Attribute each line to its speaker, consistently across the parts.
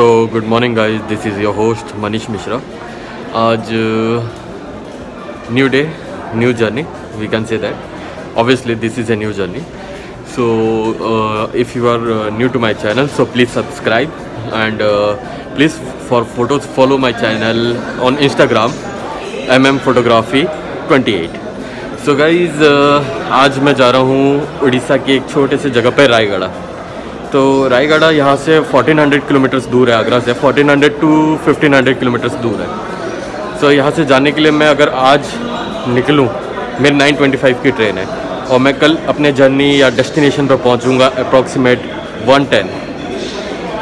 Speaker 1: So good morning guys, this is your host Manish Mishra. आज new day, new journey, we can say that. Obviously this is a new journey. So if you are new to my channel, so please subscribe and please for photos follow my channel on Instagram photography 28। So guys आज मैं जा रहा हूँ उड़ीसा की एक छोटे से जगह पे, रायगढ़। तो रायगढ़ यहाँ से 1400 किलोमीटर्स दूर है, आगरा से 1400 to 1500 किलोमीटर्स दूर है। सो यहाँ से जाने के लिए मैं अगर आज निकलूँ, मेरी 9:25 की ट्रेन है और मैं कल अपने जर्नी या डेस्टिनेशन पर पहुँचूँगा अप्रॉक्सीमेट 1:10।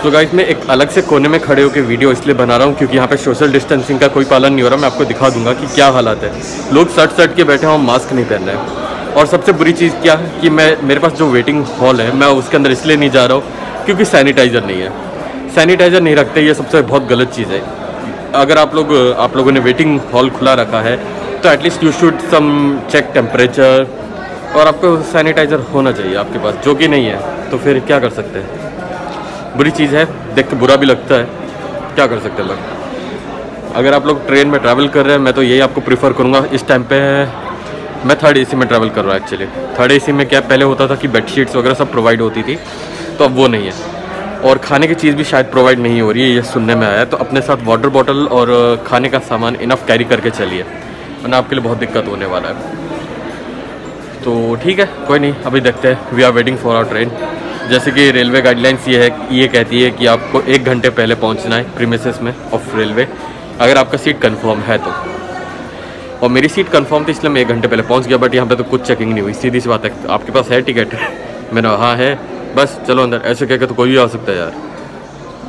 Speaker 1: तो गाइस मैं एक अलग से कोने में खड़े होकर वीडियो इसलिए बना रहा हूँ क्योंकि यहाँ पे सोशल डिस्टेंसिंग का कोई पालन नहीं हो रहा। मैं आपको दिखा दूंगा कि क्या हालात है। लोग सट के बैठे हैं, मास्क नहीं पहन रहे हैं। और सबसे बुरी चीज़ क्या है कि मेरे पास जो वेटिंग हॉल है, मैं उसके अंदर इसलिए नहीं जा रहा हूँ क्योंकि सैनिटाइज़र नहीं है। सैनिटाइज़र नहीं रखते, ये सबसे बहुत गलत चीज़ है। अगर आप लोगों ने वेटिंग हॉल खुला रखा है तो at least you should some check temperature, और आपको सैनिटाइज़र होना चाहिए आपके पास, जो कि नहीं है। तो फिर क्या कर सकते हैं, बुरी चीज़ है, देख के बुरा भी लगता है, क्या कर सकते हैं लोग। अगर आप लोग ट्रेन में ट्रैवल कर रहे हैं, मैं तो यही आपको प्रीफर करूँगा। इस टाइम पे मैं 3rd AC में ट्रैवल कर रहा हूँ एक्चुअली। 3rd AC में क्या पहले होता था कि बेडशीट्स वगैरह सब प्रोवाइड होती थी, तो अब वो नहीं है। और खाने की चीज़ भी शायद प्रोवाइड नहीं हो रही है, ये सुनने में आया है। तो अपने साथ वाटर बॉटल और खाने का सामान इनफ कैरी करके चलिए, वरना आपके लिए बहुत दिक्कत होने वाला है। तो ठीक है, कोई नहीं, अभी देखते हैं। We are waiting for our train. जैसे कि रेलवे गाइडलाइंस ये कहती है कि आपको 1 घंटे पहले पहुंचना है प्रीमिसेस में ऑफ रेलवे, अगर आपका सीट कंफर्म है तो। और मेरी सीट कंफर्म थी इसलिए मैं 1 घंटे पहले पहुंच गया, बट यहाँ पे तो कुछ चेकिंग नहीं हुई। सीधी सी बात है, आपके पास है टिकट? मैंने हाँ है, बस चलो अंदर। ऐसे कह के तो कोई भी आ सकता है यार।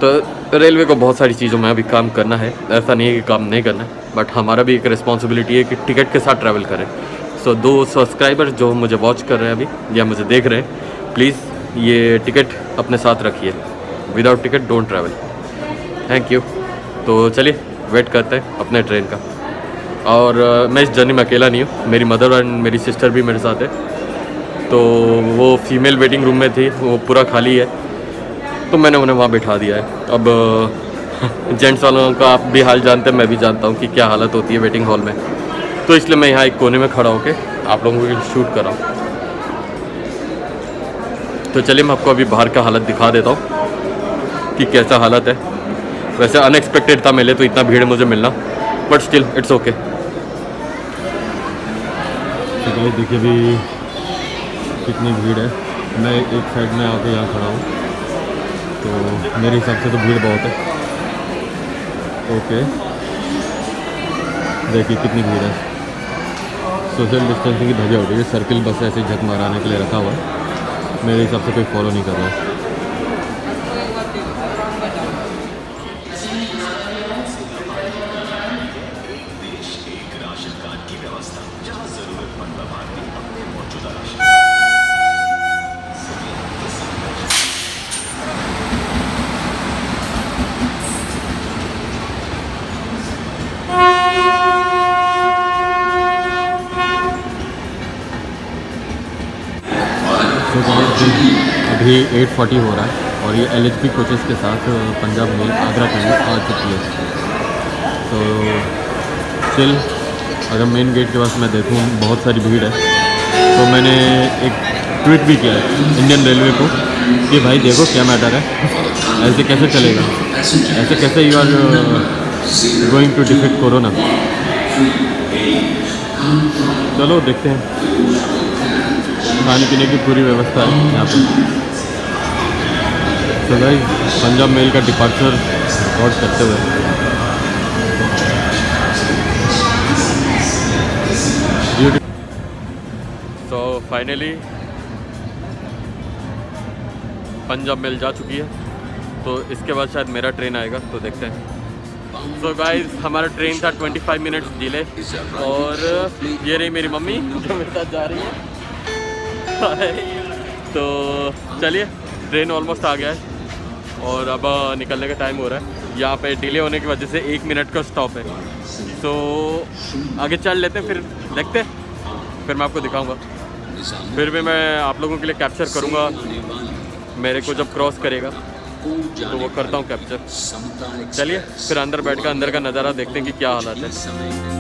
Speaker 1: तो रेलवे को बहुत सारी चीज़ों में अभी काम करना है, ऐसा नहीं है कि काम नहीं करना है, बट हमारा भी एक रिस्पॉन्सिबिलिटी है कि टिकट के साथ ट्रैवल करें। सो 2 सब्सक्राइबर जो मुझे वॉच कर रहे हैं अभी या मुझे देख रहे हैं, प्लीज़ ये टिकट अपने साथ रखिए। Without ticket don't travel. Thank you. तो चलिए वेट करते हैं अपने ट्रेन का। और मैं इस जर्नी में अकेला नहीं हूँ, मेरी मदर एंड मेरी सिस्टर भी मेरे साथ है। तो वो फीमेल वेटिंग रूम में थी, वो पूरा खाली है, तो मैंने उन्हें वहाँ बिठा दिया है। अब जेंट्स वालों का आप भी हाल जानते हैं, मैं भी जानता हूँ कि क्या हालत होती है वेटिंग हॉल में। तो इसलिए मैं यहाँ एक कोने में खड़ा होकर आप लोगों को शूट कर रहा हूँ। तो चलिए मैं आपको अभी बाहर का हालत दिखा देता हूँ कि कैसा हालत है। वैसे अनएक्सपेक्टेड था मिले तो इतना भीड़ मुझे मिलना, बट स्टिल इट्स ओके। तो देखिए अभी कितनी भीड़ है। मैं एक साइड में आके यहाँ खड़ा हूँ, तो मेरे हिसाब से तो भीड़ बहुत है। ओके, देखिए कितनी भीड़ है। सोशल डिस्टेंसिंग की धज्जियां उड़ रही है। सर्किल बस ऐसे झक माराने के लिए रखा हुआ है, मेरे हिसाब से कोई फॉलो नहीं कर रहा है। अभी 8:40 हो रहा है और ये LHB कोचेस के साथ पंजाब मेल आगरा ट्रेन आ चुकी है। तो स्टिल अगर मेन गेट के पास मैं देखूँ बहुत सारी भीड़ है, तो मैंने एक ट्वीट भी किया है इंडियन रेलवे को कि भाई देखो क्या मैटर है, ऐसे कैसे चलेगा, ऐसे कैसे you are going to defeat corona. चलो देखते हैं। खाने पीने की पूरी व्यवस्था है यहाँ पर। तो गाइस पंजाब मेल का डिपार्चर रिकॉर्ड करते हुए तो फाइनली पंजाब मेल जा चुकी है। तो इसके बाद शायद मेरा ट्रेन आएगा, तो देखते हैं। सो गाइस हमारा ट्रेन था 25 मिनट्स डिले, और ये रही मेरी मम्मी जो मेरे साथ जा रही है। तो चलिए ट्रेन ऑलमोस्ट आ गया है और अब निकलने का टाइम हो रहा है। यहाँ पे डिले होने की वजह से 1 मिनट का स्टॉप है। तो आगे चल लेते हैं, फिर देखते हैं, फिर मैं आपको दिखाऊंगा। फिर भी मैं आप लोगों के लिए कैप्चर करूँगा मेरे को जब क्रॉस करेगा। तो वो करता हूँ कैप्चर। चलिए फिर अंदर बैठ कर अंदर का नज़ारा देखते हैं कि क्या हालत है।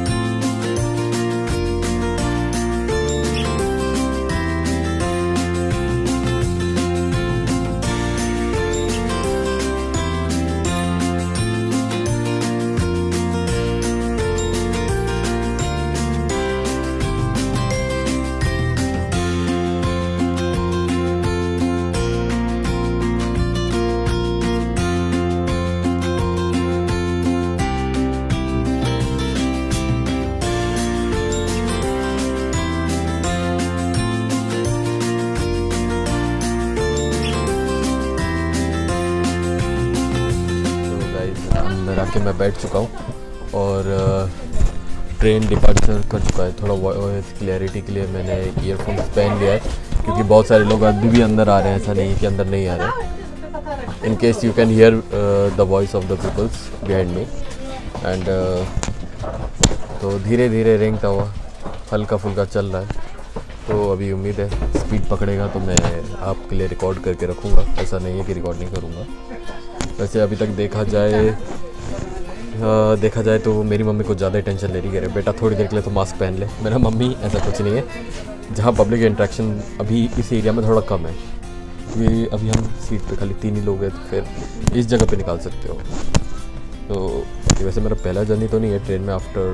Speaker 1: आके मैं बैठ चुका हूँ और ट्रेन डिपार्चर कर चुका है। थोड़ा वॉइस क्लैरिटी के लिए मैंने ईयरफोन्स पहन लिया है, क्योंकि बहुत सारे लोग अभी भी अंदर आ रहे हैं, ऐसा नहीं है कि अंदर नहीं आ रहे हैं। In case you can hear the voice of the peoples behind me and तो धीरे धीरे रेंगता हुआ हल्का फुल्का चल रहा है। तो अभी उम्मीद है स्पीड पकड़ेगा तो मैं आपके लिए रिकॉर्ड करके रखूँगा, ऐसा नहीं है कि रिकॉर्ड नहीं करूँगा। वैसे अभी तक देखा जाए तो मेरी मम्मी कुछ ज़्यादा ही टेंशन ले रही है, बेटा थोड़ी देर के लिए तो मास्क पहन ले। मेरा मम्मी ऐसा कुछ नहीं है। जहाँ पब्लिक इंटरेक्शन अभी इस एरिया में थोड़ा कम है, क्योंकि अभी हम सीट पे खाली 3 ही लोग हैं, तो फिर इस जगह पे निकाल सकते हो। तो वैसे मेरा पहला जर्नी तो नहीं है ट्रेन में after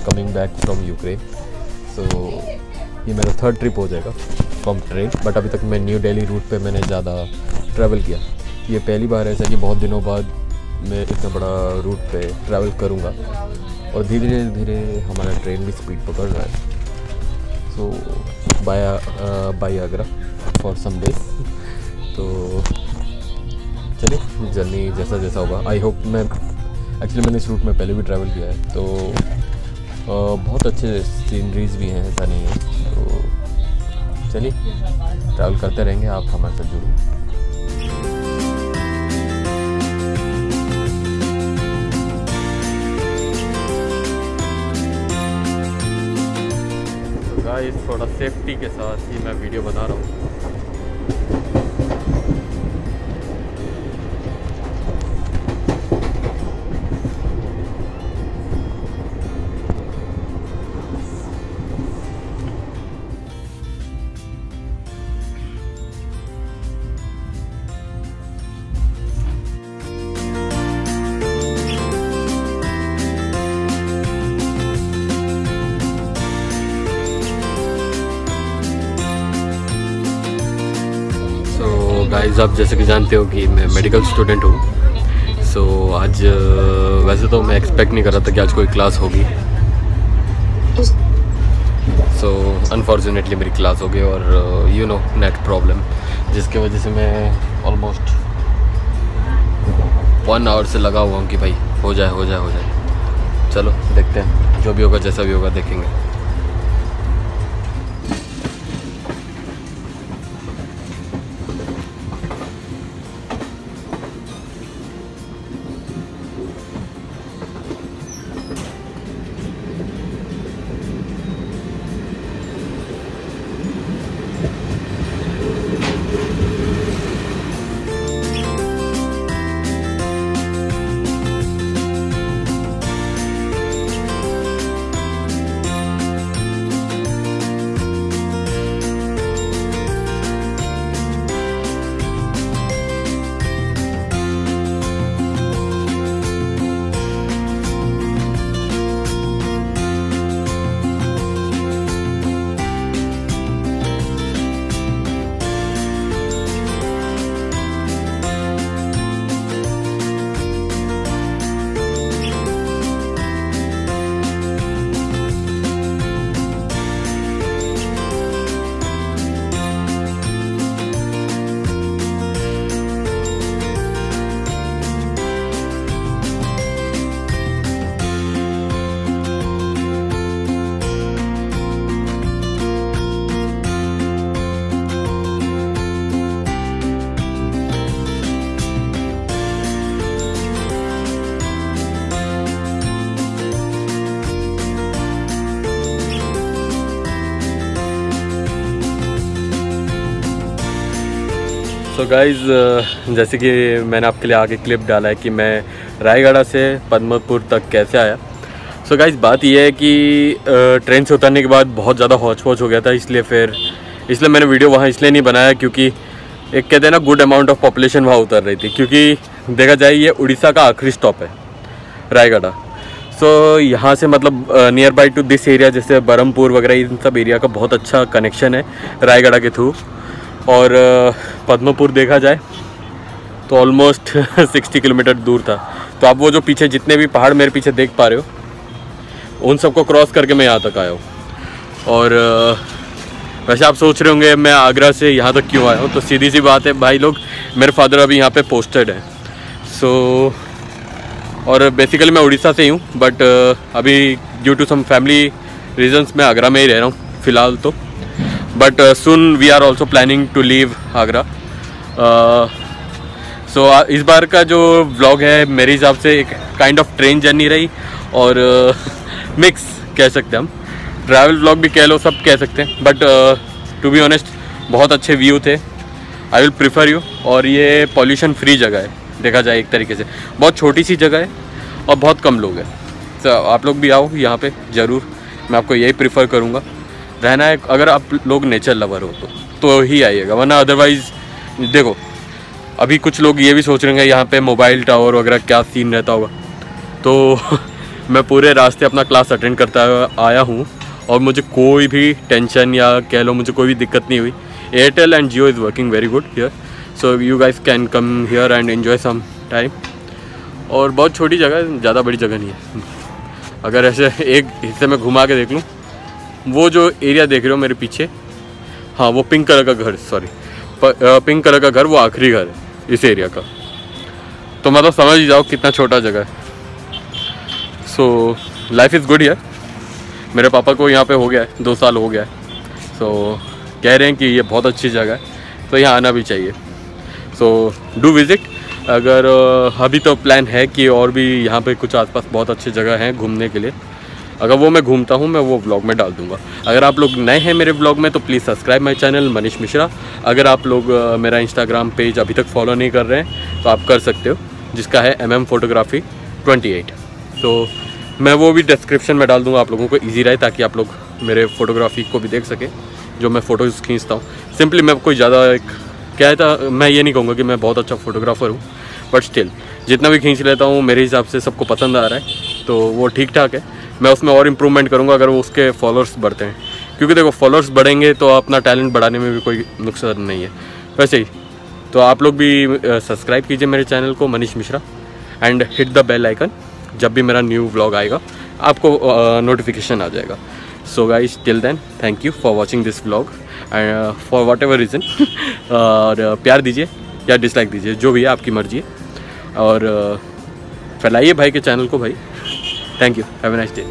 Speaker 1: coming back from Ukraine. So ये मेरा 3rd ट्रिप हो जाएगा फ्रॉम ट्रेन। बट अभी तक मैं न्यू दिल्ली रूट पे मैंने ज़्यादा ट्रैवल किया। ये पहली बार ऐसा कि बहुत दिनों बाद मैं इतना बड़ा रूट पे ट्रैवल करूँगा और धीरे धीरे हमारा ट्रेन भी स्पीड पकड़ रहा है। So bye Agra for some days. तो चलिए जर्नी जैसा जैसा होगा। आई होप मैंने इस रूट में पहले भी ट्रैवल किया है, तो बहुत अच्छे सीनरीज भी हैं, ऐसा नहीं है। तो चलिए ट्रैवल करते रहेंगे, आप हमारे साथ जुड़िए। गाइस थोड़ा सेफ्टी के साथ ही मैं वीडियो बना रहा हूँ। गाइस आप जैसे कि जानते हो कि मैं मेडिकल स्टूडेंट हूँ। सो आज वैसे तो मैं एक्सपेक्ट नहीं कर रहा था कि आज कोई क्लास होगी। सो अनफॉर्चुनेटली मेरी क्लास हो गई और यू नो नेट प्रॉब्लम, जिसके वजह से मैं ऑलमोस्ट 1 आवर से लगा हुआ हूँ कि भाई हो जाए। चलो देखते हैं, जो भी होगा जैसा भी होगा देखेंगे। सो गाइज़ जैसे कि मैंने आपके लिए आगे क्लिप डाला है कि मैं रायगढ़ से पद्मपुर तक कैसे आया। सो गाइज़ बात यह है कि ट्रेन से उतरने के बाद बहुत ज़्यादा हौच पौच हो गया था, इसलिए मैंने वीडियो वहाँ इसलिए नहीं बनाया क्योंकि एक कहते हैं ना गुड अमाउंट ऑफ पॉपुलेशन वहाँ उतर रही थी, क्योंकि देखा जाए ये उड़ीसा का आखिरी स्टॉप है रायगढ़। सो यहाँ से मतलब near by two this area जैसे बरहमपुर वगैरह इन सब एरिया का बहुत अच्छा कनेक्शन है रायगढ़ के थ्रू। और पद्मपुर देखा जाए तो ऑलमोस्ट 60 किलोमीटर दूर था। तो आप वो जो पीछे जितने भी पहाड़ मेरे पीछे देख पा रहे हो उन सबको क्रॉस करके मैं यहाँ तक आया हूँ। और वैसे आप सोच रहे होंगे मैं आगरा से यहाँ तक क्यों आया हूँ, तो सीधी सी बात है भाई लोग, मेरे फादर अभी यहाँ पे पोस्टेड है। सो और बेसिकली मैं उड़ीसा से ही हूँ, बट अभी due to some family reasons मैं आगरा में ही रह रहा हूँ फ़िलहाल तो। But soon we are also planning to leave Agra. So इस बार का जो व्लॉग है मेरे हिसाब से एक काइंड ऑफ ट्रेन जर्नी रही और मिक्स कह सकते हैं हम, ट्रैवल व्लॉग भी कह लो, सब कह सकते हैं। बट टू बी ऑनेस्ट बहुत अच्छे व्यू थे, आई विल प्रीफर यू। और ये पॉल्यूशन फ्री जगह है देखा जाए एक तरीके से, बहुत छोटी सी जगह है और बहुत कम लोग हैं। तो आप लोग भी आओ यहाँ पे ज़रूर, मैं आपको यही प्रीफर करूँगा। रहना है अगर आप लोग नेचर लवर हो तो ही आइएगा, वरना अदरवाइज़ देखो अभी कुछ लोग ये भी सोच रहे हैं यहाँ पे मोबाइल टावर वगैरह क्या सीन रहता होगा। तो मैं पूरे रास्ते अपना क्लास अटेंड करता आया हूँ और मुझे कोई भी टेंशन या कह लो मुझे कोई भी दिक्कत नहीं हुई। Airtel and Jio is working very good here, so you guys can come here and enjoy some time. और बहुत छोटी जगह है, ज़्यादा बड़ी जगह नहीं है। अगर ऐसे एक हिस्से में घुमा के देख लूँ, वो जो एरिया देख रहे हो मेरे पीछे, हाँ वो पिंक कलर का घर, सॉरी पिंक कलर का घर, वो आखिरी घर है इस एरिया का। तो मतलब समझ ही जाओ कितना छोटा जगह है। सो लाइफ इज़ गुड यार। मेरे पापा को यहाँ पे हो गया है 2 साल हो गया है, सो कह रहे हैं कि ये बहुत अच्छी जगह है, तो यहाँ आना भी चाहिए। So do visit. अगर अभी तो प्लान है कि और भी यहाँ पे कुछ आसपास बहुत अच्छी जगह हैं घूमने के लिए, अगर वो मैं घूमता हूँ मैं वो व्लॉग में डाल दूँगा। अगर आप लोग नए हैं मेरे व्लॉग में तो please subscribe my channel Manish Mishra. अगर आप लोग मेरा इंस्टाग्राम पेज अभी तक फॉलो नहीं कर रहे हैं तो आप कर सकते हो, जिसका है MM Photography 28। तो मैं वो भी डिस्क्रिप्शन में डाल दूँगा, आप लोगों को ईजी रहे ताकि आप लोग मेरे फ़ोटोग्राफी को भी देख सकें जो मैं फ़ोटोज़ खींचता हूँ। सिंपली मैं कोई ज़्यादा क्या था, मैं ये नहीं कहूँगा कि मैं बहुत अच्छा फ़ोटोग्राफ़र हूँ, बट स्टिल जितना भी खींच लेता हूँ मेरे हिसाब से सबको पसंद आ रहा है तो वो ठीक ठाक है। मैं उसमें और इम्प्रूवमेंट करूँगा अगर वो उसके फॉलोअर्स बढ़ते हैं, क्योंकि देखो फॉलोअर्स बढ़ेंगे तो अपना टैलेंट बढ़ाने में भी कोई नुकसान नहीं है। वैसे ही तो आप लोग भी सब्सक्राइब कीजिए मेरे चैनल को Manish Mishra and hit the bell icon, जब भी मेरा न्यू व्लॉग आएगा आपको नोटिफिकेशन आ जाएगा। So guys till then thank you for watching this vlog and for whatever reason. और प्यार दीजिए या डिसलाइक दीजिए, जो भी है आपकी मर्जी है। और फैलाइए भाई के चैनल को भाई। Thank you, have a nice day.